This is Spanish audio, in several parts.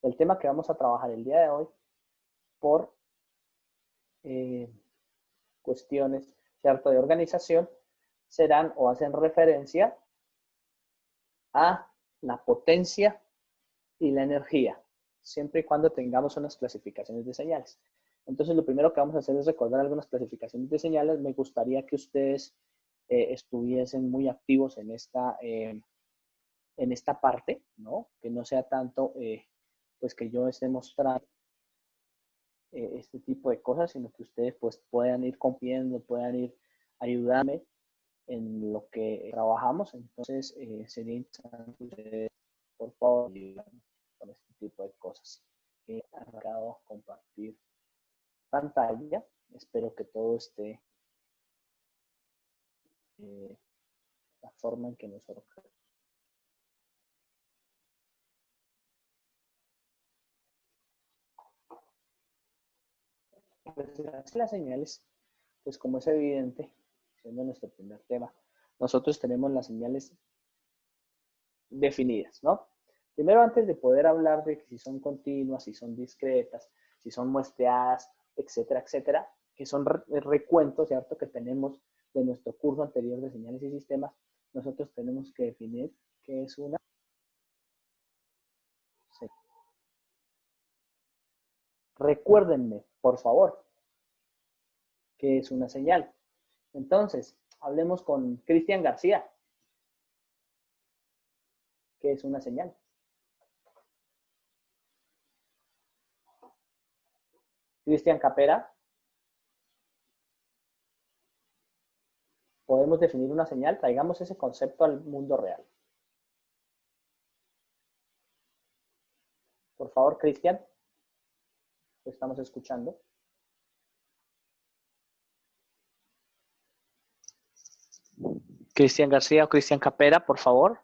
El tema que vamos a trabajar el día de hoy por cuestiones, ¿cierto?, de organización, serán o hacen referencia a la potencia y la energía, siempre y cuando tengamos unas clasificaciones de señales. Entonces, lo primero que vamos a hacer es recordar algunas clasificaciones de señales. Me gustaría que ustedes estuviesen muy activos en esta parte, ¿no? Que no sea tanto, pues, que yo esté mostrando este tipo de cosas, sino que ustedes, pues, puedan ir comprendiendo, puedan ir ayudarme en lo que trabajamos. Entonces, sería interesante que ustedes, por favor, ayuden con este tipo de cosas. He arrancado a compartir pantalla. Espero que todo esté la forma en que nosotros. Pues las señales, pues como es evidente, siendo nuestro primer tema, nosotros tenemos las señales definidas, ¿no? Primero, antes de poder hablar de si son continuas, si son discretas, si son muestreadas, etcétera, etcétera, que son recuentos, ¿cierto?, que tenemos de nuestro curso anterior de señales y sistemas, nosotros tenemos que definir qué es una señal. Recuérdenme, por favor, qué es una señal. Entonces, hablemos con Cristian García. ¿Qué es una señal? Cristian Capera. ¿Podemos definir una señal? Traigamos ese concepto al mundo real. Por favor, Cristian. Lo estamos escuchando. Cristian García o Cristian Capera, por favor.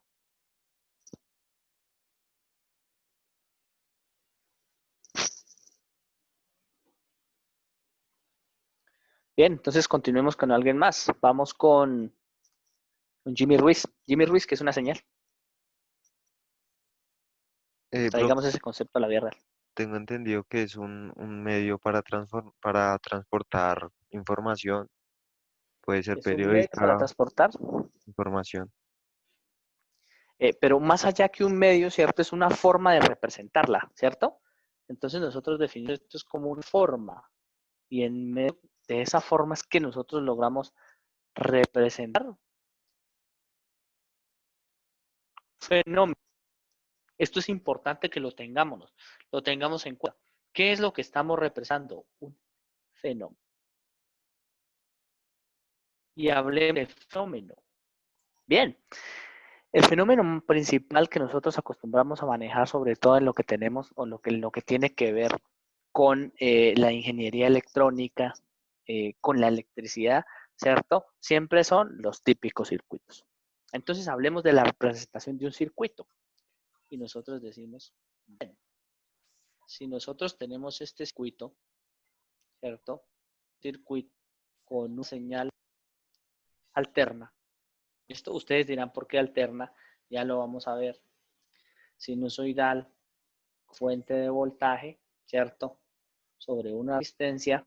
Bien, entonces continuemos con alguien más. Vamos con Jimmy Ruiz. Jimmy Ruiz, ¿qué es una señal? Traigamos ese concepto a la vida real. Tengo entendido que es un medio para transportar información. Puede ser ¿Es un medio para periódica, transportar? información. Pero más allá que un medio, ¿cierto? Es una forma de representarla, ¿cierto? Entonces nosotros definimos esto es como una forma. Y en medio de esa forma es que nosotros logramos representar fenómenos. Esto es importante que lo tengamos en cuenta. ¿Qué es lo que estamos representando? Un fenómeno. Y hablemos de fenómeno. Bien, el fenómeno principal que nosotros acostumbramos a manejar, sobre todo en lo que tenemos o lo que tiene que ver con la ingeniería electrónica, con la electricidad, ¿cierto? Siempre son los típicos circuitos. Entonces hablemos de la representación de un circuito. Y nosotros decimos, bueno, si nosotros tenemos este circuito, ¿cierto? Circuito con una señal alterna. Esto ustedes dirán por qué alterna, ya lo vamos a ver. Sinusoidal, fuente de voltaje, ¿cierto? Sobre una resistencia.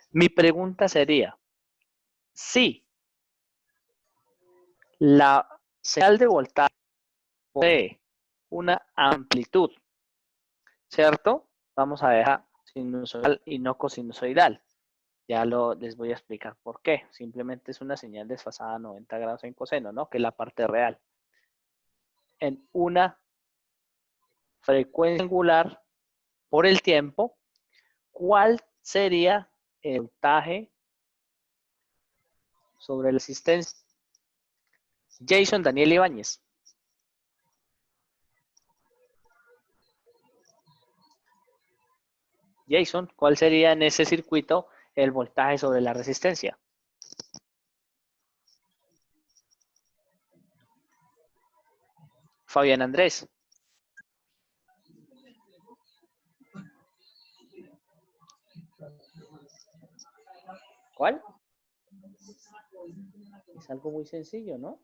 Mi pregunta sería, si la señal de voltaje posee una amplitud, ¿cierto? Vamos a dejar sinusoidal y no cosinusoidal. Ya les voy a explicar por qué. Simplemente es una señal desfasada a 90 grados en coseno, ¿no? Que es la parte real. En una frecuencia angular por el tiempo, ¿cuál sería el voltaje sobre la resistencia? Jason Daniel Ibáñez. Jason, ¿cuál sería en ese circuito el voltaje sobre la resistencia? Fabián Andrés. ¿Cuál? Es algo muy sencillo, ¿no?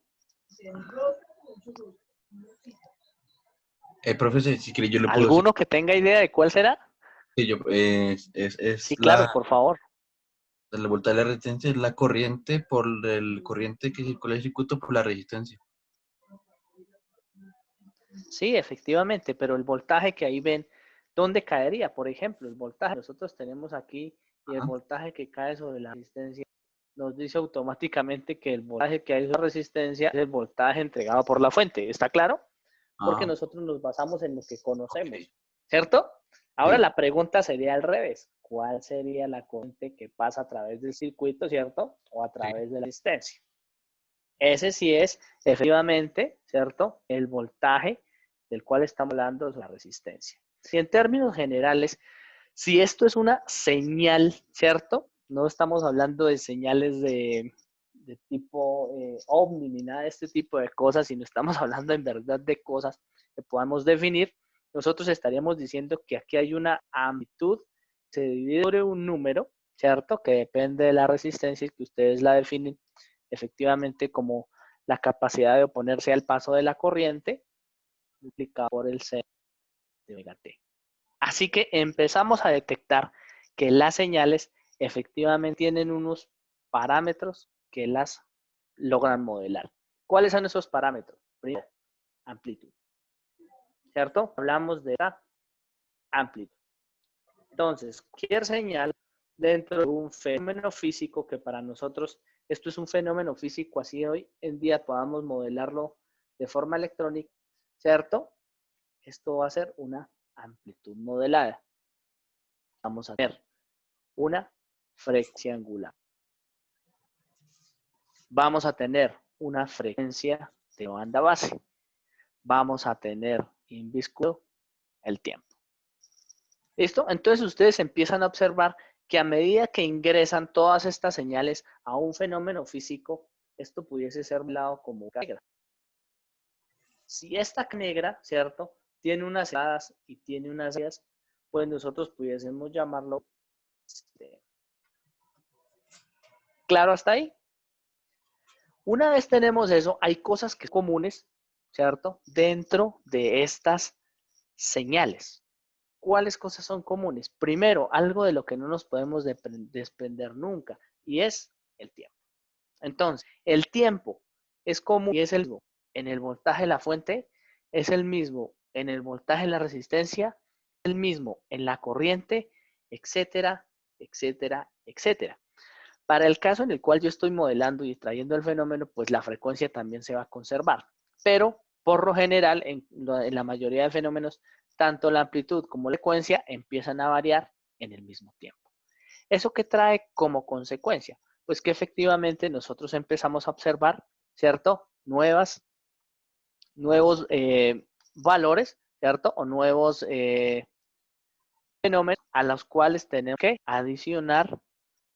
Profesor, si quiere yo le puedo decir. ¿Alguno que tenga idea de cuál será? Sí, yo, Sí, es claro, por favor. la voltaje de la resistencia es la corriente por el corriente que circula el circuito por la resistencia. Sí, efectivamente, pero el voltaje que ahí ven, ¿dónde caería? Por ejemplo, el voltaje que nosotros tenemos aquí y el Ajá. voltaje que cae sobre la resistencia nos dice automáticamente que el voltaje que hay sobre la resistencia es el voltaje entregado por la fuente. ¿Está claro? Porque Ah, nosotros nos basamos en lo que ok. conocemos, ¿cierto? Ahora Sí. la pregunta sería al revés. ¿Cuál sería la corriente que pasa a través del circuito, ¿cierto? O a Sí. través de la resistencia. Ese sí es efectivamente, ¿cierto? El voltaje del cual estamos hablando es la resistencia. Y en términos generales, si esto es una señal, ¿cierto? No estamos hablando de señales de tipo ovni ni nada de este tipo de cosas, sino estamos hablando en verdad de cosas que podamos definir. Nosotros estaríamos diciendo que aquí hay una amplitud, se divide sobre un número, ¿cierto? Que depende de la resistencia y que ustedes la definen efectivamente como la capacidad de oponerse al paso de la corriente multiplicado por el C de omega t. Así que empezamos a detectar que las señales efectivamente tienen unos parámetros que las logran modelar. ¿Cuáles son esos parámetros? Primero, amplitud, ¿cierto? Hablamos de la amplitud. Entonces, cualquier señal dentro de un fenómeno físico que para nosotros, esto es un fenómeno físico, así hoy en día podamos modelarlo de forma electrónica, ¿cierto? Esto va a ser una amplitud modelada. Vamos a tener una frecuencia angular. Vamos a tener una frecuencia de banda base. Vamos a tener inviscuo el tiempo. ¿Listo? Entonces ustedes empiezan a observar que a medida que ingresan todas estas señales a un fenómeno físico, esto pudiese ser modelado como negra. Si esta negra, ¿cierto? Tiene unas entradas y tiene unas salidas, pues nosotros pudiésemos llamarlo. ¿Claro hasta ahí? Una vez tenemos eso, hay cosas que son comunes, ¿cierto? Dentro de estas señales. ¿Cuáles cosas son comunes? Primero, algo de lo que no nos podemos desprender nunca, y es el tiempo. Entonces, el tiempo es común y es el mismo en el voltaje de la fuente, es el mismo en el voltaje de la resistencia, es el mismo en la corriente, etcétera, etcétera, etcétera. Para el caso en el cual yo estoy modelando y trayendo el fenómeno, pues la frecuencia también se va a conservar. Pero por lo general, en la mayoría de fenómenos, tanto la amplitud como la frecuencia empiezan a variar en el mismo tiempo. ¿Eso qué trae como consecuencia? Pues que efectivamente nosotros empezamos a observar, ¿cierto? Nuevos valores, ¿cierto? O nuevos fenómenos a los cuales tenemos que adicionar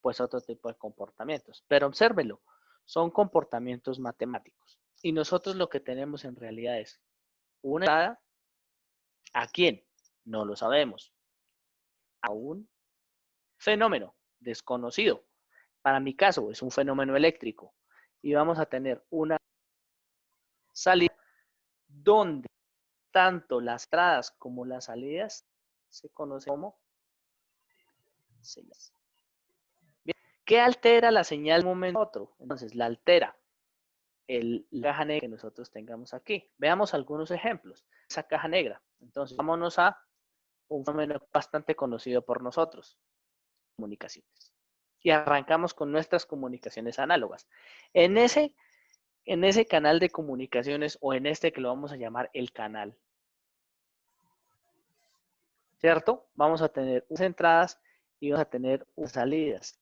pues otro tipo de comportamientos. Pero obsérvelo, son comportamientos matemáticos. Y nosotros lo que tenemos en realidad es una entrada. ¿A quién? No lo sabemos. A un fenómeno desconocido. Para mi caso es un fenómeno eléctrico. Y vamos a tener una salida donde tanto las entradas como las salidas se conocen como señales. Bien. ¿Qué altera la señal de un momento a otro? Entonces, la altera la caja negra que nosotros tengamos aquí. Veamos algunos ejemplos. Esa caja negra. Entonces, vámonos a un fenómeno bastante conocido por nosotros, comunicaciones. Y arrancamos con nuestras comunicaciones análogas. En ese canal de comunicaciones o en este que lo vamos a llamar el canal, ¿cierto? Vamos a tener unas entradas y vamos a tener unas salidas.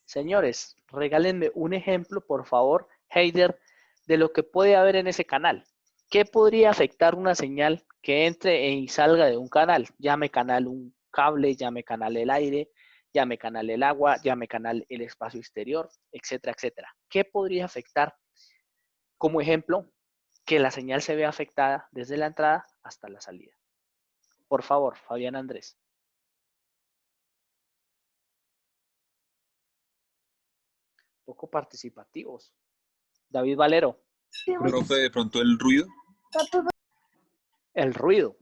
Señores, regálenme un ejemplo, por favor, Heider, de lo que puede haber en ese canal. ¿Qué podría afectar una señal que entre y salga de un canal? Llame canal un cable, llame canal el aire, llame canal el agua, llame canal el espacio exterior, etcétera, etcétera. ¿Qué podría afectar, como ejemplo, que la señal se vea afectada desde la entrada hasta la salida? Por favor, Fabián Andrés. Poco participativos. David Valero. Profe, de pronto el ruido. El ruido.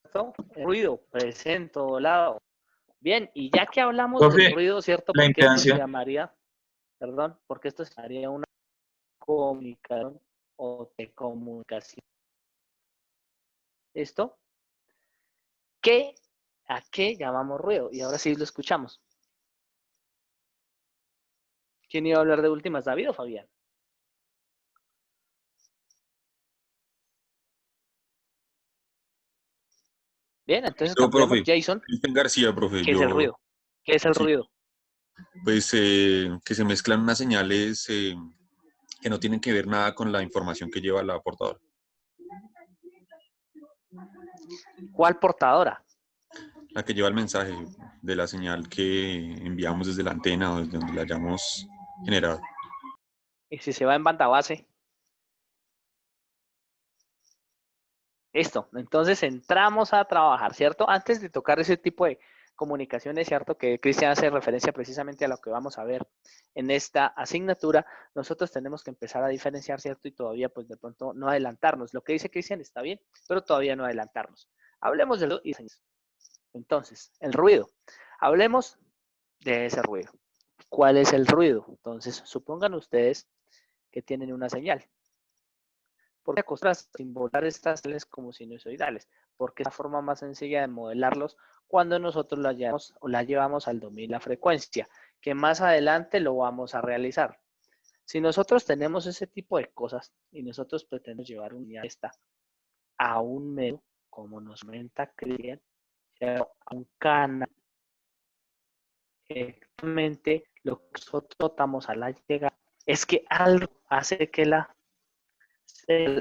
¿Cierto? El ruido presente en todo lado. Bien, y ya que hablamos del Profe, ruido, ¿cierto? la Porque esto se impedancia. llamaría, perdón, porque esto se llamaría una comunicación o de comunicación. ¿Listo? ¿A qué llamamos ruido? Y ahora sí lo escuchamos. ¿Quién iba a hablar de últimas, David o Fabián? Bien, entonces Yo, cambiamos. profe, Jason, Cristian García, profe, ¿qué es el ruido? ¿Qué es el sí, ruido? pues que se mezclan unas señales que no tienen que ver nada con la información que lleva la portadora. ¿Cuál portadora? La que lleva el mensaje de la señal que enviamos desde la antena o desde donde la hayamos generado. Y si se va en banda base. Listo. Entonces entramos a trabajar, ¿cierto? Antes de tocar ese tipo de comunicaciones, ¿cierto? Que Cristian hace referencia precisamente a lo que vamos a ver en esta asignatura. Nosotros tenemos que empezar a diferenciar, ¿cierto? Y todavía, pues de pronto, no adelantarnos. Lo que dice Cristian está bien, pero todavía no adelantarnos. Hablemos de los diseños. Entonces, el ruido. Hablemos de ese ruido. ¿Cuál es el ruido? Entonces, supongan ustedes que tienen una señal. ¿Por qué acostumbras a simbolizar estas señales como sinusoidales? Porque es la forma más sencilla de modelarlos cuando nosotros la llevamos al dominio de la frecuencia, que más adelante lo vamos a realizar. Si nosotros tenemos ese tipo de cosas y nosotros pretendemos llevar una esta a un medio, como nos comenta Cristian, a un canal, exactamente lo que nosotros notamos a la llegada es que algo hace que la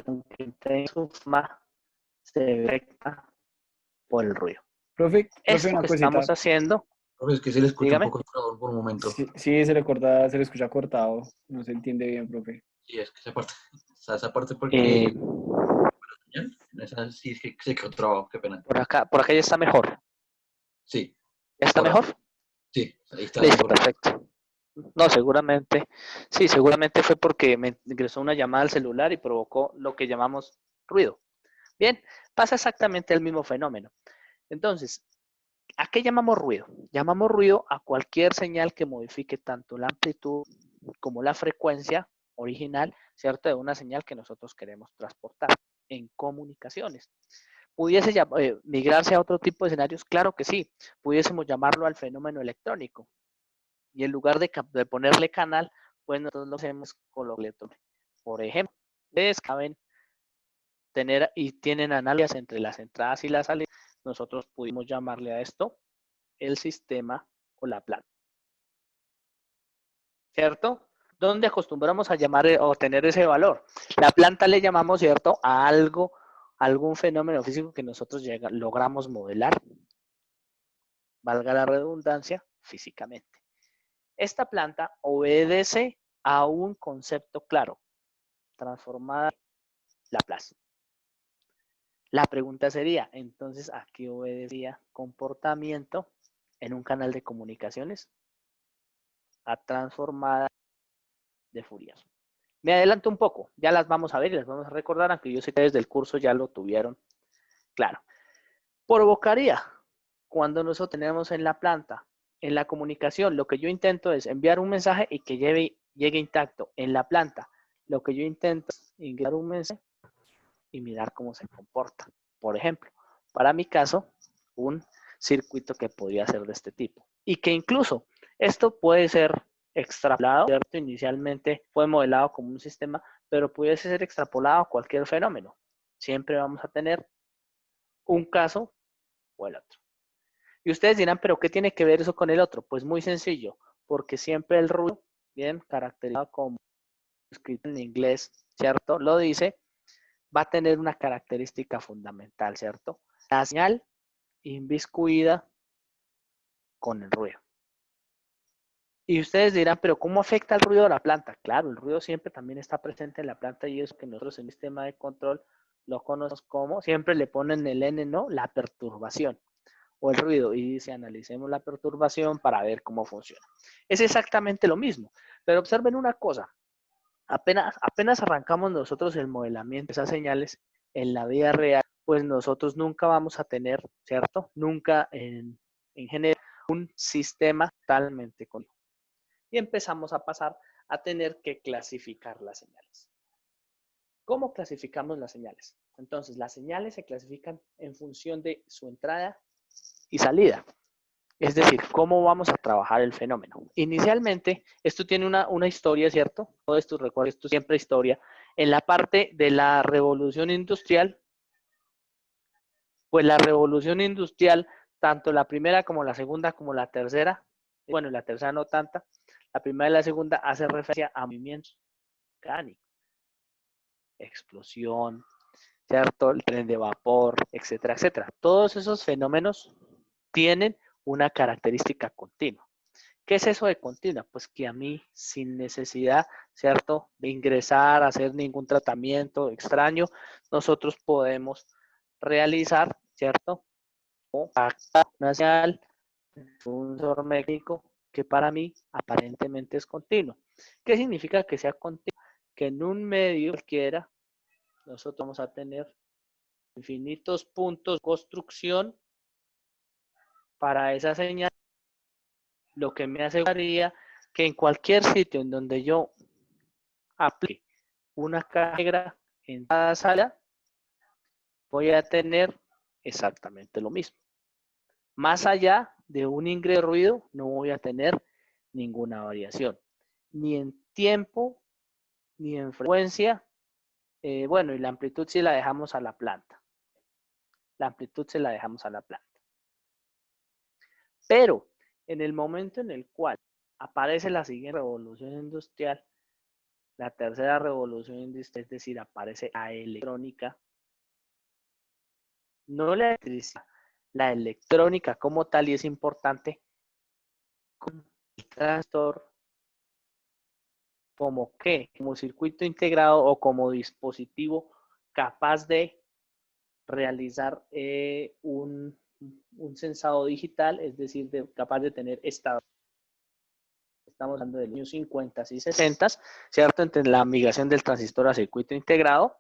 aunque esté en su forma, se detecta por el ruido. Profe, Esto una que cosita. estamos haciendo, Profe, es que se le escucha un dígame, poco trabado por un momento. Sí, sí, se le corta, se le escucha cortado. No se entiende bien, profe. Sí, es que esa parte, o sea, esa parte eh, porque esa sí es que se quedó trabado, qué pena. por acá ya está mejor. Sí, ¿Ya está ahora, mejor? sí, ahí está Listo, mejor. perfecto. No, seguramente, sí, seguramente fue porque me ingresó una llamada al celular y provocó lo que llamamos ruido. Bien, pasa exactamente el mismo fenómeno. Entonces, ¿a qué llamamos ruido? Llamamos ruido a cualquier señal que modifique tanto la amplitud como la frecuencia original, ¿cierto? De una señal que nosotros queremos transportar en comunicaciones. ¿Pudiese migrarse a otro tipo de escenarios? Claro que sí. Pudiésemos llamarlo al fenómeno electrónico. Y en lugar de ponerle canal, pues nosotros lo hacemos con lo electrónico. Por ejemplo, ustedes saben tener y tienen análisis entre las entradas y las salidas. Nosotros pudimos llamarle a esto el sistema o la planta. ¿Cierto? ¿Dónde acostumbramos a llamar o tener ese valor? La planta le llamamos, ¿cierto? A algo, algún fenómeno físico que nosotros logramos modelar, valga la redundancia, físicamente. Esta planta obedece a un concepto claro, transformada Laplace. La pregunta sería, entonces, ¿a qué obedecía comportamiento en un canal de comunicaciones? A transformada de Fourier. Me adelanto un poco, ya las vamos a ver y las vamos a recordar, aunque yo sé que desde el curso ya lo tuvieron claro. Provocaría, cuando nosotros tenemos en la planta, en la comunicación, lo que yo intento es enviar un mensaje y que llegue intacto. En la planta, lo que yo intento es ingresar un mensaje y mirar cómo se comporta. Por ejemplo, para mi caso, un circuito que podría ser de este tipo. Y que incluso esto puede ser extrapolado, ¿cierto? Inicialmente fue modelado como un sistema, pero pudiese ser extrapolado a cualquier fenómeno. Siempre vamos a tener un caso o el otro. Y ustedes dirán, ¿pero qué tiene que ver eso con el otro? Pues muy sencillo, porque siempre el ruido, bien caracterizado como escrito en inglés, ¿cierto? Lo dice, va a tener una característica fundamental, ¿cierto? La señal inviscuida con el ruido. Y ustedes dirán, pero ¿cómo afecta el ruido a la planta? Claro, el ruido siempre también está presente en la planta y es que nosotros en el sistema de control lo conocemos como, siempre le ponen el N, ¿no? La perturbación o el ruido y dice, analicemos la perturbación para ver cómo funciona. Es exactamente lo mismo, pero observen una cosa, apenas arrancamos nosotros el modelamiento de esas señales, en la vida real, pues nosotros nunca vamos a tener, ¿cierto? Nunca en general un sistema totalmente continuo. Y empezamos a pasar a tener que clasificar las señales. ¿Cómo clasificamos las señales? Entonces, las señales se clasifican en función de su entrada y salida. Es decir, cómo vamos a trabajar el fenómeno. Inicialmente, esto tiene una historia, ¿cierto? Todo esto, recuerda, esto siempre es historia. En la parte de la revolución industrial, pues la revolución industrial, tanto la primera como la segunda como la tercera, bueno, la tercera no tanta, la primera y la segunda hace referencia a movimientos mecánicos, explosión, ¿cierto? El tren de vapor, etcétera, etcétera. Todos esos fenómenos tienen una característica continua. ¿Qué es eso de continua? Pues que a mí, sin necesidad, ¿cierto?, de ingresar, hacer ningún tratamiento extraño, nosotros podemos realizar, ¿cierto?, una señal, un sensor mecánico que para mí aparentemente es continuo. ¿Qué significa que sea continuo? Que en un medio cualquiera nosotros vamos a tener infinitos puntos de construcción para esa señal, lo que me aseguraría que en cualquier sitio en donde yo aplique una caja negra en cada sala, voy a tener exactamente lo mismo. Más allá de un ingreso de ruido, no voy a tener ninguna variación, ni en tiempo, ni en frecuencia. Bueno, y la amplitud sí la dejamos a la planta. La amplitud se la dejamos a la planta. Pero en el momento en el cual aparece la siguiente revolución industrial, la tercera revolución industrial, es decir, aparece la electrónica, no la electricidad, la electrónica como tal, y es importante, con el transistor, como qué, como circuito integrado o como dispositivo capaz de realizar un sensado digital, es decir, capaz de tener estado. Estamos hablando de los años 50 y 60, ¿cierto? Entre la migración del transistor a circuito integrado.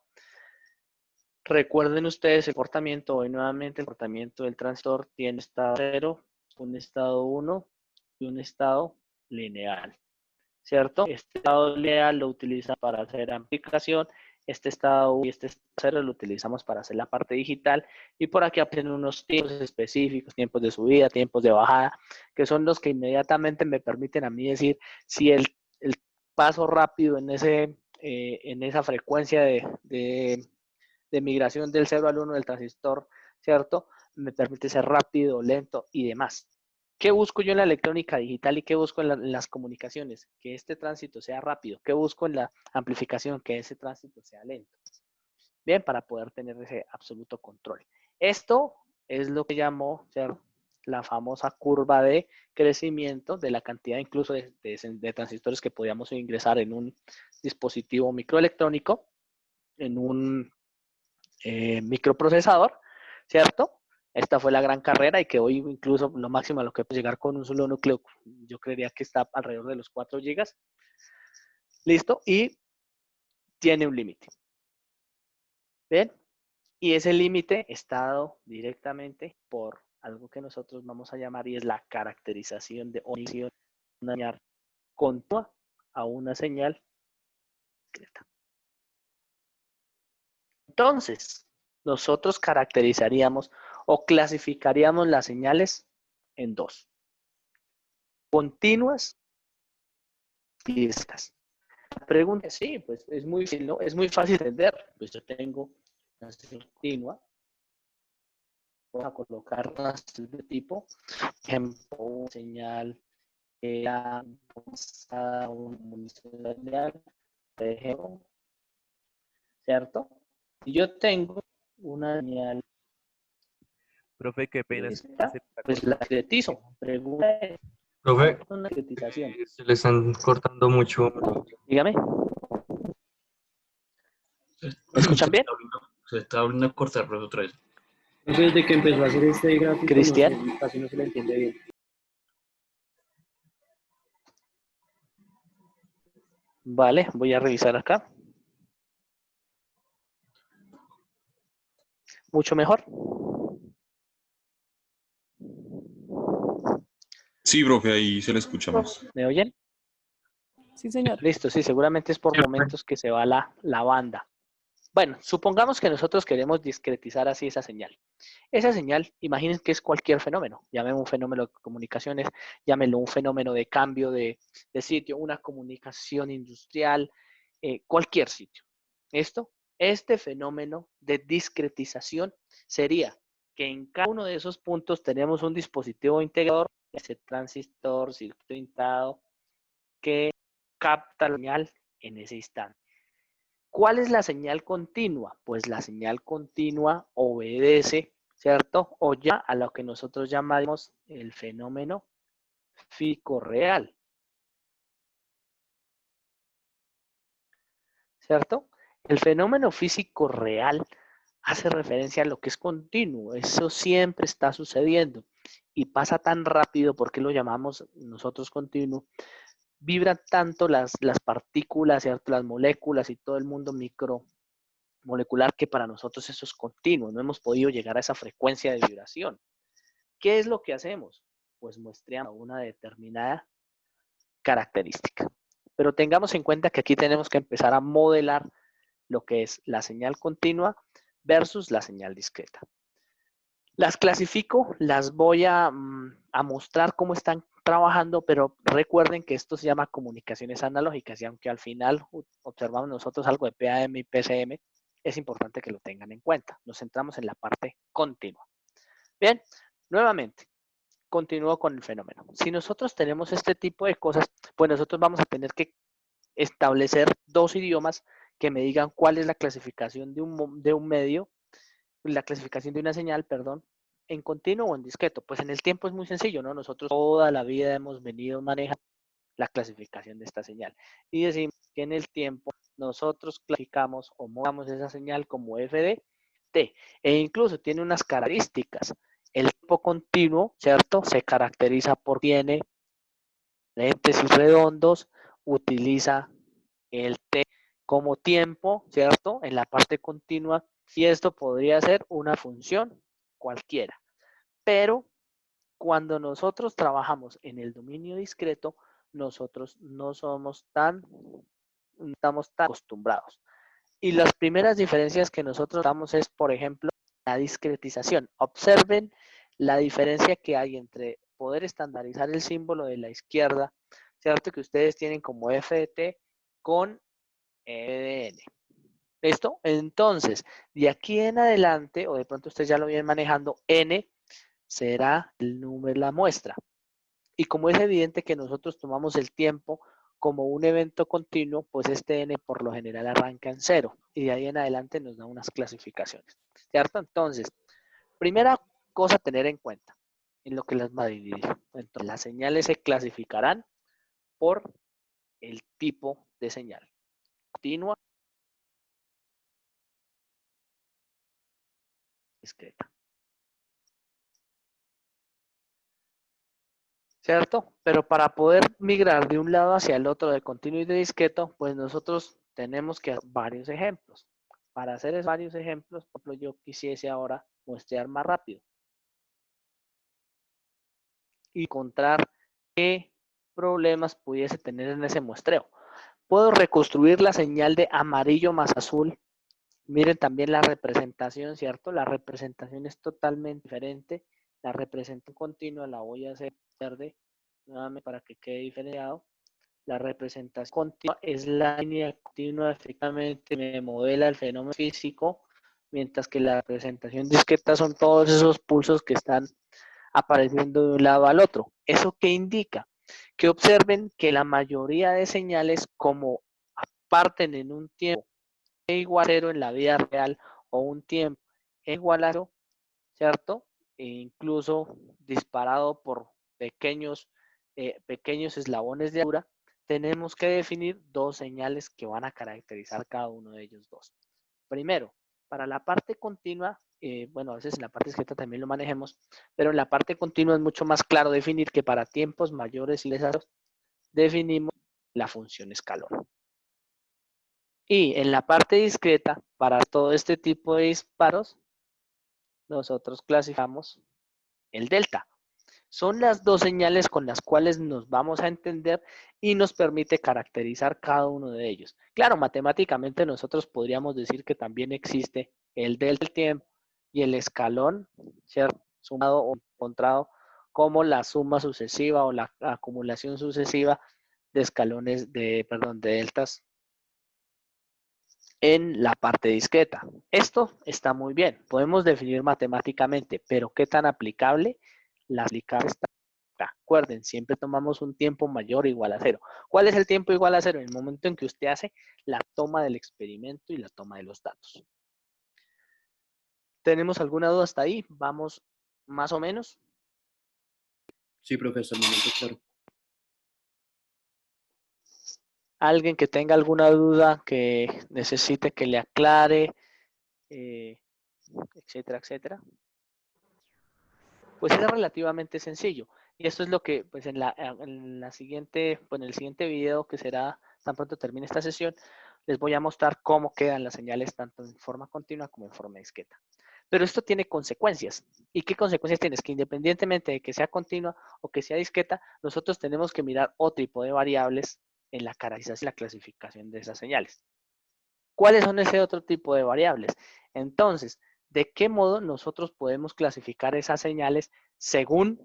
Recuerden ustedes el comportamiento, hoy nuevamente el comportamiento del transistor tiene estado 0, un estado 1 y un estado lineal, ¿cierto? Este estado lineal lo utilizamos para hacer amplificación, este estado 1 y este estado 0 lo utilizamos para hacer la parte digital, y por aquí aparecen unos tiempos específicos, tiempos de subida, tiempos de bajada, que son los que inmediatamente me permiten a mí decir si el paso rápido en esa frecuencia de migración del 0 al 1 del transistor, ¿cierto?, me permite ser rápido, lento y demás. ¿Qué busco yo en la electrónica digital y qué busco en las comunicaciones? Que este tránsito sea rápido. ¿Qué busco en la amplificación? Que ese tránsito sea lento. Bien, para poder tener ese absoluto control. Esto es lo que llamó, ¿cierto?, la famosa curva de crecimiento de la cantidad incluso de transistores que podíamos ingresar en un dispositivo microelectrónico, en un microprocesador, ¿cierto? Esta fue la gran carrera y que hoy incluso lo máximo a lo que puede llegar con un solo núcleo, yo creería que está alrededor de los 4 GB. Listo, y tiene un límite. ¿Bien? Y ese límite está dado directamente por algo que nosotros vamos a llamar, y es la caracterización de una señal continua a una señal discreta. Entonces, nosotros caracterizaríamos o clasificaríamos las señales en dos: continuas y discretas. La pregunta es, sí, pues es muy fácil, ¿no? Es muy fácil de entender. Pues yo tengo una señal continua, vamos a colocar una señal de tipo, ejemplo, una señal una señal, por ejemplo, ¿cierto? Si yo tengo una señal, Profe, qué pena. pues la discretizo. Pregunta es, Profe, una discretización. se le están cortando mucho. Dígame. ¿Me escuchan bien? Se está volviendo a cortar, profe, otra vez. No sé, desde que empezó a hacer este gráfico, Cristian. no sé, casi no se le entiende bien. Vale, voy a revisar acá. ¿Mucho mejor? Sí, profe, ahí se le escucha más. ¿Me oyen? Sí, señor. Listo, sí, seguramente es por momentos que se va la banda. Bueno, supongamos que nosotros queremos discretizar así esa señal. Esa señal, imaginen que es cualquier fenómeno. Llámelo un fenómeno de comunicaciones, llámelo un fenómeno de cambio de sitio, una comunicación industrial, cualquier sitio. Este fenómeno de discretización sería que en cada uno de esos puntos tenemos un dispositivo integrador, ese transistor, circuito integrado, que capta la señal en ese instante. ¿Cuál es la señal continua? Pues la señal continua obedece, ¿cierto? O ya a lo que nosotros llamamos el fenómeno físico real, ¿cierto? El fenómeno físico real hace referencia a lo que es continuo. Eso siempre está sucediendo y pasa tan rápido, porque lo llamamos nosotros continuo. Vibran tanto las partículas, ¿cierto? Las moléculas y todo el mundo micromolecular, que para nosotros eso es continuo. No hemos podido llegar a esa frecuencia de vibración. ¿Qué es lo que hacemos? Pues muestreamos una determinada característica. Pero tengamos en cuenta que aquí tenemos que empezar a modelar lo que es la señal continua versus la señal discreta. Las clasifico, las voy a mostrar cómo están trabajando, pero recuerden que esto se llama comunicaciones analógicas, y aunque al final observamos nosotros algo de PAM y PCM, es importante que lo tengan en cuenta. Nos centramos en la parte continua. Bien, nuevamente, continúo con el fenómeno. Si nosotros tenemos este tipo de cosas, pues nosotros vamos a tener que establecer dos idiomas que me digan cuál es la clasificación de un medio, la clasificación de una señal, perdón, en continuo o en discreto. Pues en el tiempo es muy sencillo, ¿no? Nosotros toda la vida hemos venido manejando la clasificación de esta señal. Y decimos que en el tiempo nosotros clasificamos o modelamos esa señal como f de t. E incluso tiene unas características. El tiempo continuo, ¿cierto? Se caracteriza por tiene lentes redondos, utiliza el t como tiempo, ¿cierto? En la parte continua. Y esto podría ser una función cualquiera. Pero cuando nosotros trabajamos en el dominio discreto, nosotros no estamos tan acostumbrados. Y las primeras diferencias que nosotros damos es, por ejemplo, la discretización. Observen la diferencia que hay entre poder estandarizar el símbolo de la izquierda, ¿cierto? Que ustedes tienen como FDT con EDN. ¿Listo? Entonces, de aquí en adelante, o de pronto ustedes ya lo vienen manejando, N será el número de la muestra. Y como es evidente que nosotros tomamos el tiempo como un evento continuo, pues este n por lo general arranca en 0 y de ahí en adelante nos da unas clasificaciones, ¿cierto? Entonces, primera cosa a tener en cuenta en lo que las va a dividir. Entonces, las señales se clasificarán por el tipo de señal. Continua, discreta. ¿Cierto? Pero para poder migrar de un lado hacia el otro, de continuo y de discreto, pues nosotros tenemos que hacer varios ejemplos. Para hacer varios ejemplos, por ejemplo, yo quisiese ahora muestrear más rápido y encontrar qué problemas pudiese tener en ese muestreo. Puedo reconstruir la señal de amarillo más azul. Miren también la representación, ¿cierto? La representación es totalmente diferente. La representación continua la voy a hacer verde nuevamente para que quede diferenciado. La representación continua es la línea continua, efectivamente me modela el fenómeno físico, mientras que la representación discreta son todos esos pulsos que están apareciendo de un lado al otro. ¿Eso qué indica? Que observen que la mayoría de señales, como parten en un tiempo e igual a 0 en la vida real o un tiempo e igual a 0, ¿cierto? E incluso disparado por pequeños eslabones de altura, tenemos que definir dos señales que van a caracterizar cada uno de ellos dos. Primero, para la parte continua, bueno, a veces en la parte discreta también lo manejemos, pero en la parte continua es mucho más claro definir que para tiempos mayores y lejanos definimos la función escalón. Y en la parte discreta, para todo este tipo de disparos, nosotros clasificamos el delta. Son las dos señales con las cuales nos vamos a entender y nos permite caracterizar cada uno de ellos. Claro, matemáticamente nosotros podríamos decir que también existe el delta del tiempo y el escalón, ¿cierto? Sumado o encontrado como la suma sucesiva o la acumulación sucesiva de escalones de deltas en la parte discreta. Esto está muy bien, podemos definir matemáticamente, pero ¿qué tan aplicable? La aplicable está. Recuerden, siempre tomamos un tiempo mayor o igual a 0. ¿Cuál es el tiempo igual a 0? En el momento en que usted hace la toma del experimento y la toma de los datos. ¿Tenemos alguna duda hasta ahí? ¿Vamos más o menos? Sí, profesor, un momento, claro. ¿Alguien que tenga alguna duda que necesite que le aclare, etcétera, etcétera? Pues es relativamente sencillo. Y esto es lo que, pues en la siguiente, pues en el siguiente video que será tan pronto termine esta sesión, les voy a mostrar cómo quedan las señales tanto en forma continua como en forma discreta. Pero esto tiene consecuencias. ¿Y qué consecuencias tiene? Es que independientemente de que sea continua o que sea discreta, nosotros tenemos que mirar otro tipo de variables en la caracterización y la clasificación de esas señales. ¿Cuáles son ese otro tipo de variables? Entonces, ¿de qué modo nosotros podemos clasificar esas señales según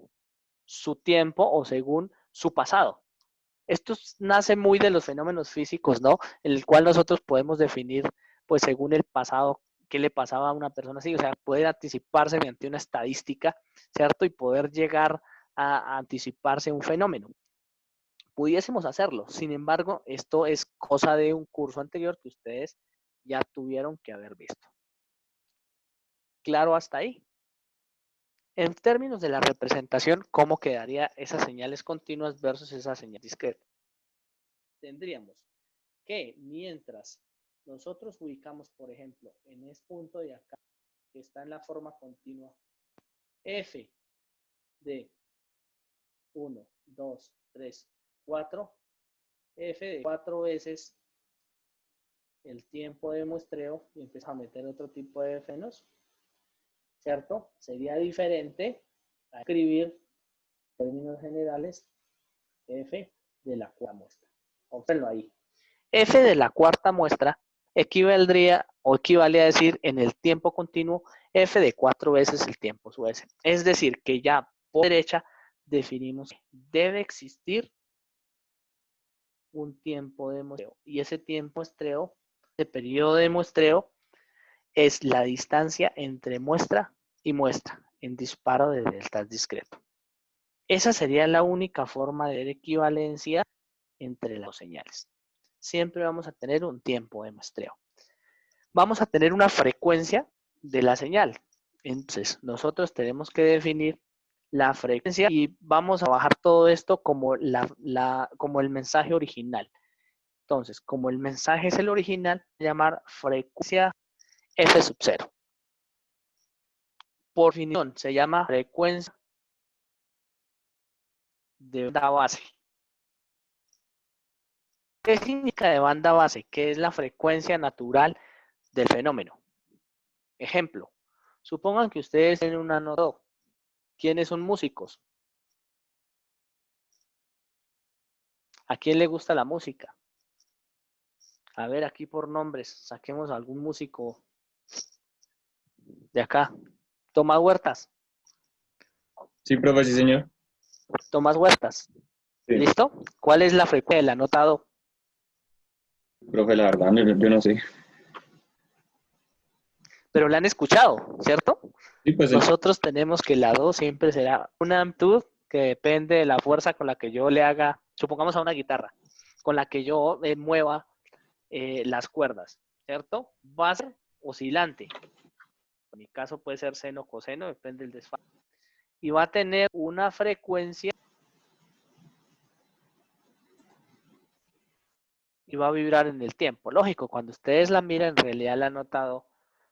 su tiempo o según su pasado? Esto nace muy de los fenómenos físicos, ¿no? En el cual nosotros podemos definir, pues según el pasado, qué le pasaba a una persona así, o sea, poder anticiparse mediante una estadística, ¿cierto? Y poder llegar a anticiparse un fenómeno. Pudiésemos hacerlo, sin embargo, esto es cosa de un curso anterior que ustedes ya tuvieron que haber visto. ¿Claro hasta ahí? En términos de la representación, ¿cómo quedaría esas señales continuas versus esas señales discretas? Tendríamos que mientras nosotros ubicamos, por ejemplo, en este punto de acá, que está en la forma continua, f de 1, 2, 3, 4, f de 4 veces el tiempo de muestreo y empieza a meter otro tipo de fenómenos, ¿cierto? Sería diferente a escribir en términos generales f de la cuarta muestra. Observenlo ahí. F de la cuarta muestra equivaldría o equivale a decir en el tiempo continuo f de 4 veces el tiempo sub s. Es decir, que ya por derecha definimos que debe existir un tiempo de muestreo. Y ese tiempo de muestreo, ese periodo de muestreo, es la distancia entre muestra y muestra en disparo de deltas discreto. Esa sería la única forma de equivalencia entre las dos señales. Siempre vamos a tener un tiempo de muestreo. Vamos a tener una frecuencia de la señal. Entonces, nosotros tenemos que definir la frecuencia y vamos a bajar todo esto como, como el mensaje original. Entonces, como el mensaje es el original, llamar frecuencia f sub 0. Por definición, se llama frecuencia de banda base. ¿Qué significa de banda base? Que es la frecuencia natural del fenómeno. Ejemplo, supongan que ustedes tienen una nota do. ¿Quiénes son músicos? ¿A quién le gusta la música? A ver, aquí por nombres, saquemos a algún músico de acá. Tomás Huertas. Sí, profe, sí, señor. Tomás Huertas. Sí. ¿Listo? ¿Cuál es la frecuencia de la nota do? Profe, la verdad, yo no sé. Pero la han escuchado, ¿cierto? Sí, pues Nosotros tenemos que la do siempre será una amplitud que depende de la fuerza con la que yo le haga, supongamos a una guitarra, con la que yo mueva las cuerdas, ¿cierto? Va a ser oscilante. En mi caso puede ser seno o coseno, depende del desfase. Y va a tener una frecuencia y va a vibrar en el tiempo. Lógico, cuando ustedes la miran, en realidad la han notado,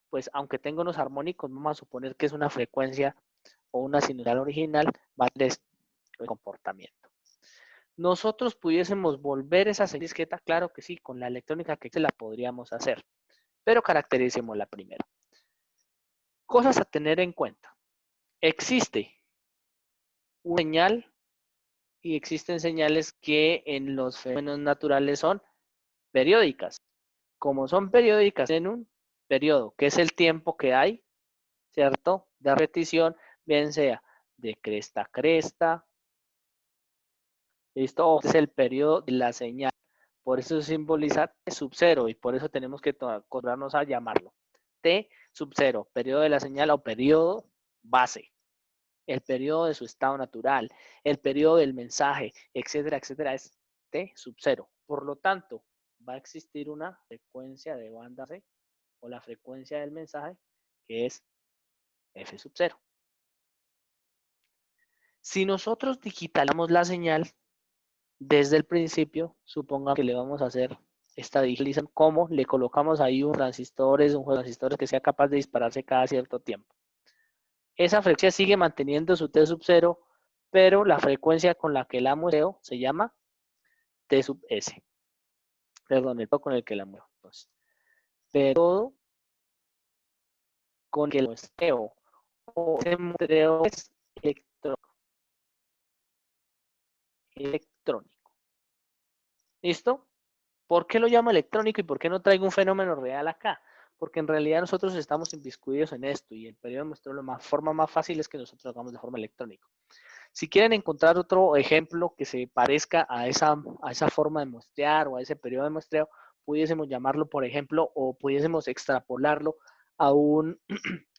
pues aunque tenga unos armónicos, vamos a suponer que es una frecuencia o una sinusoidal original, va a tener este comportamiento. Nosotros pudiésemos volver esa señal discreta, claro que sí, con la electrónica que la podríamos hacer, pero caractericemos la primera. Cosas a tener en cuenta. Existe una señal y existen señales que en los fenómenos naturales son periódicas. Como son periódicas en un periodo, que es el tiempo que hay, ¿cierto? De repetición, bien sea de cresta a cresta. ¿Listo? Este es el periodo de la señal. Por eso se simboliza T sub 0 y por eso tenemos que acostumbrarnos a llamarlo. T sub 0, periodo de la señal o periodo base. El periodo de su estado natural, el periodo del mensaje, etcétera, etcétera, es T sub 0. Por lo tanto, va a existir una frecuencia de banda C o la frecuencia del mensaje que es F sub 0. Si nosotros digitalizamos la señal desde el principio, supongamos que le vamos a hacer esta digitalización, ¿cómo? Le colocamos ahí un juego de transistores que sea capaz de dispararse cada cierto tiempo. Esa frecuencia sigue manteniendo su T sub 0, pero la frecuencia con la que la muevo se llama T sub S. Perdón, el con el que la muevo. Entonces, pero con el que la muestreo o ese muestreo es electrónico. ¿Listo? ¿Por qué lo llamo electrónico y por qué no traigo un fenómeno real acá? Porque en realidad nosotros estamos inmiscuidos en esto y el periodo de muestreo, la forma más fácil es que nosotros lo hagamos de forma electrónica. Si quieren encontrar otro ejemplo que se parezca a esa forma de muestrear o a ese periodo de muestreo, pudiésemos llamarlo, por ejemplo, o pudiésemos extrapolarlo a un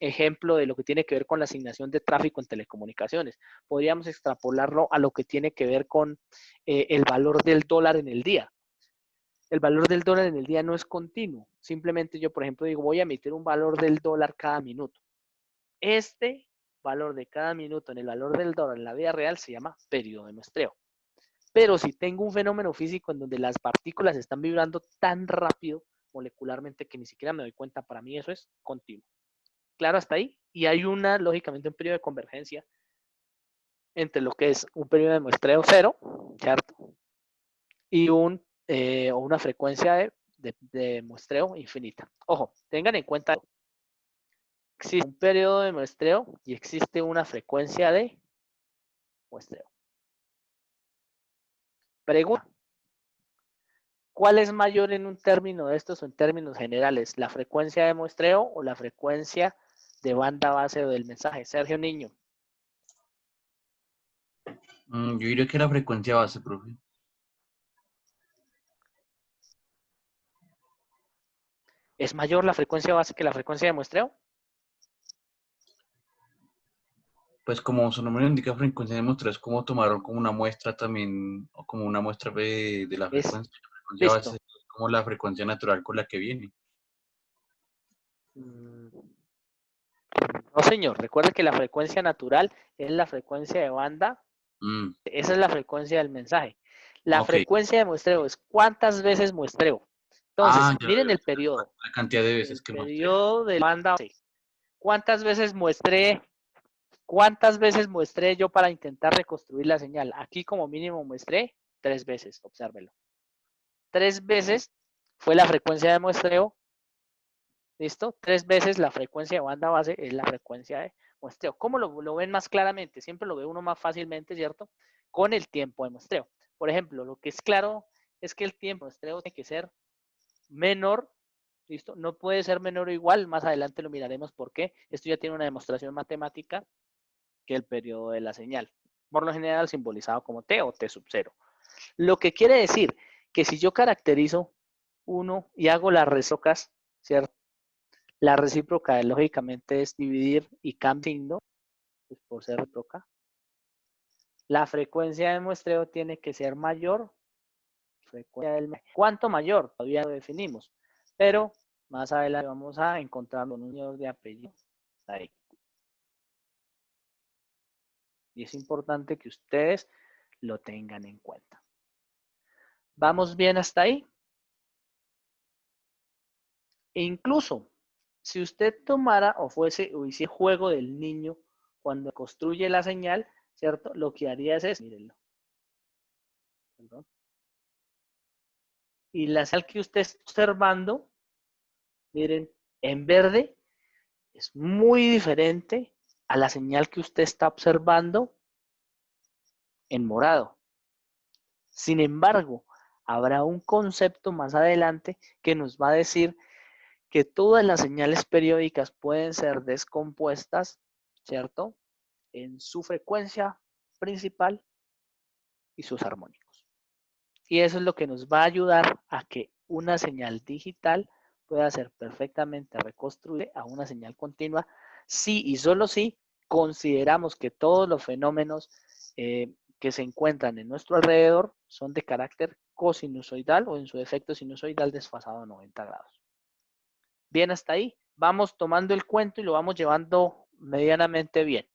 ejemplo de lo que tiene que ver con la asignación de tráfico en telecomunicaciones. Podríamos extrapolarlo a lo que tiene que ver con el valor del dólar en el día. El valor del dólar en el día no es continuo. Simplemente yo, por ejemplo, digo, voy a emitir un valor del dólar cada minuto. Este valor de cada minuto en el valor del dólar en la vida real se llama periodo de muestreo. Pero si tengo un fenómeno físico en donde las partículas están vibrando tan rápido molecularmente que ni siquiera me doy cuenta, para mí eso es continuo. Claro, hasta ahí. Y hay lógicamente, un periodo de convergencia entre lo que es un periodo de muestreo cero, ¿cierto? Y una frecuencia de muestreo infinita. Ojo, tengan en cuenta, existe un periodo de muestreo y existe una frecuencia de muestreo. Pregunta. ¿Cuál es mayor en un término de estos o en términos generales? ¿La frecuencia de muestreo o la frecuencia de banda base del mensaje? Sergio Niño. Yo diría que la frecuencia base, profe. ¿Es mayor la frecuencia base que la frecuencia de muestreo? Pues como su nombre indica, frecuencia de muestra es como tomaron como una muestra también, o como una muestra de la frecuencia. La frecuencia base Listo. es como la frecuencia natural con la que viene. No, señor. Recuerde que la frecuencia natural es la frecuencia de banda. Esa es la frecuencia del mensaje. La frecuencia de muestreo es cuántas veces muestreo. Entonces, miren el periodo. La cantidad de veces que muestreo. El periodo de banda base. ¿Cuántas veces muestré? ¿Cuántas veces muestré yo para intentar reconstruir la señal? Aquí como mínimo muestré 3 veces, obsérvelo. 3 veces fue la frecuencia de muestreo. ¿Listo? 3 veces la frecuencia de banda base es la frecuencia de muestreo. ¿Cómo lo ven más claramente? Siempre lo ve uno más fácilmente, ¿cierto? Con el tiempo de muestreo. Por ejemplo, lo que es claro es que el tiempo de muestreo tiene que ser menor. ¿Listo? No puede ser menor o igual. Más adelante lo miraremos por qué. Esto ya tiene una demostración matemática que el periodo de la señal. Por lo general simbolizado como T o T sub 0. Lo que quiere decir que si yo caracterizo uno y hago las recíprocas, ¿cierto? La recíproca lógicamente es dividir y cambiando pues por ser recíproca. La frecuencia de muestreo tiene que ser mayor. ¿Cuánto mayor? Todavía lo definimos. Pero más adelante vamos a encontrar un número de apellido ahí. Y es importante que ustedes lo tengan en cuenta. ¿Vamos bien hasta ahí? E incluso, si usted tomara o hiciera juego del niño cuando construye la señal, ¿cierto? Lo que haría es mírenlo. Perdón. Y la señal que usted está observando, miren, en verde, es muy diferente a la señal que usted está observando en morado. Sin embargo, habrá un concepto más adelante que nos va a decir que todas las señales periódicas pueden ser descompuestas, ¿cierto?, en su frecuencia principal y sus armónicos. Y eso es lo que nos va a ayudar a que una señal digital pueda ser perfectamente reconstruida a una señal continua si y solo si consideramos que todos los fenómenos que se encuentran en nuestro alrededor son de carácter cosinusoidal o en su efecto sinusoidal desfasado a 90 grados. Bien, hasta ahí vamos tomando el cuento y lo vamos llevando medianamente bien.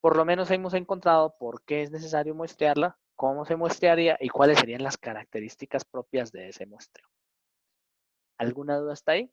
Por lo menos hemos encontrado por qué es necesario muestrearla, cómo se muestrearía y cuáles serían las características propias de ese muestreo. ¿Alguna duda hasta ahí?